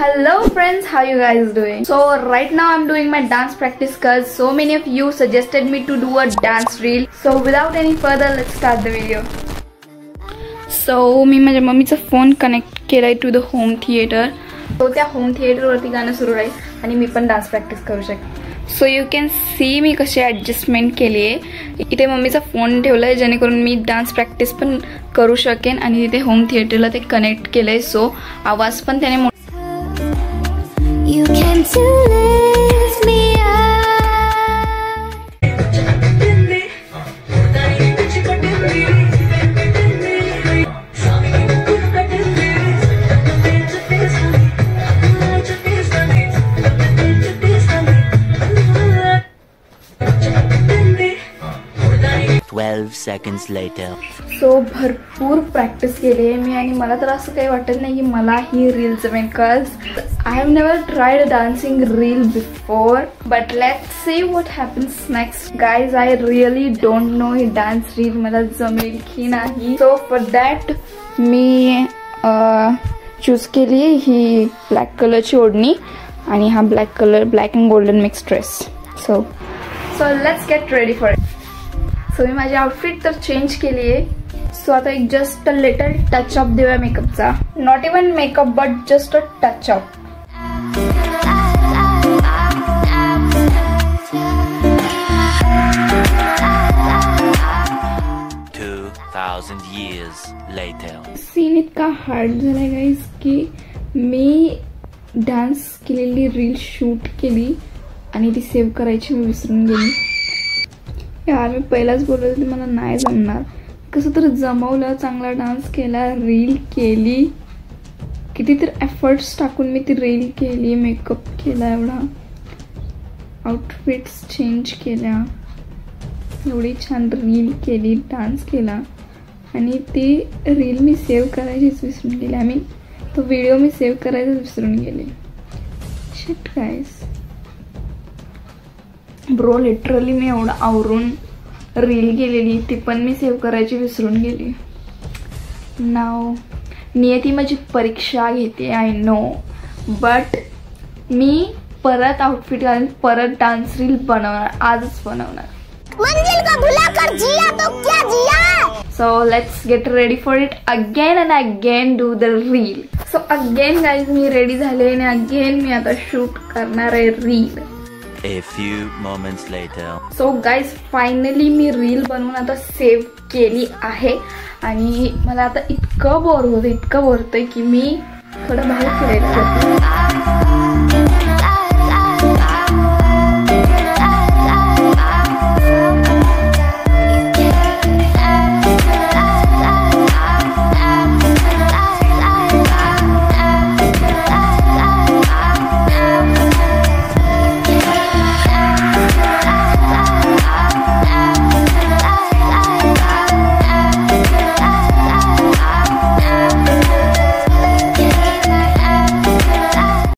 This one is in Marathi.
Hello friends, how you guys doing? So right now I'm doing my dance practice because so many of you suggested me to do a dance reel. So without any further, let's start the video. So मी माझ्या मम्मीचा फोन कनेक्ट केलाय टू द होम थिएटर. तो त्या होम थिएटर वरती गाणं सुरू राहील आणि मी पण डान्स प्रॅक्टिस करू शकते. सो यू कॅन सी मी कशी ॲडजस्टमेंट केली आहे. इथे मम्मीचा फोन ठेवलाय जेणेकरून मी डान्स प्रॅक्टिस पण करू शकेन आणि तिथे होम थिएटरला ते कनेक्ट केलंय. सो आवाज पण त्याने You came to lift me seconds later. So भरपूर प्रॅक्टिस केली आहे मी आणि मला तर असं काही वाटत नाही की मला ही रील जमेल. Because I have never tried dancing reel before. But let's see what happens next. Guys I really don't know ही डान्स रील मला जमेल की नाही. सो फॉर दॅट मी चूज केली ही ब्लॅक कलरची ओढणी आणि हा black and golden mix dress. So let's get ready for it. So मी माझी आउटफिट तर चेंज केली आहे. सो आता एक जस्ट अ लिटल टचअप देऊया मेकअपचा. Not even makeup but just a touch up. Scene इतका हार्ड झालाय गाईज की मी डान्स केलेली रील शूट केली आणि ती सेव्ह करायची मी विसरून गेली. यार मी पहिलाच बोलत होते मला नाही जमणार. कसं तर जमवलं, चांगला डान्स केला, रील केली, कितीतरी एफर्ट्स टाकून मी ती रील केली, मेकअप केला, एवढा आउटफिट्स चेंज केल्या, एवढी छान रील केली, डान्स केला आणि ती रील मी सेव्ह करायचीच विसरून गेली. आय मीन तो व्हिडिओ मी सेव्ह करायचाच विसरून गेले. शिट गाईस ब्रो, लिटरली मी एवढं आवरून रील केलेली ती पण मी सेव्ह करायची विसरून गेली. नाव नियती माझी परीक्षा घेते, आय नो. बट मी परत आउटफिट घालून परत डान्स रील बनवणार, आजच बनवणार. मंजिल को भुलाकर जिया तो क्या जिया. So let's get ready for it again and again do the reel. So again guys मी रेडी झाले आणि अगेन मी आता शूट करणार आहे reel. A few moments later. So guys finally मी रील बनवून आता सेव्ह केली आहे आणि मला आता इतकं बोर होतं की मी थोडं बाहेर फिरायला जाते.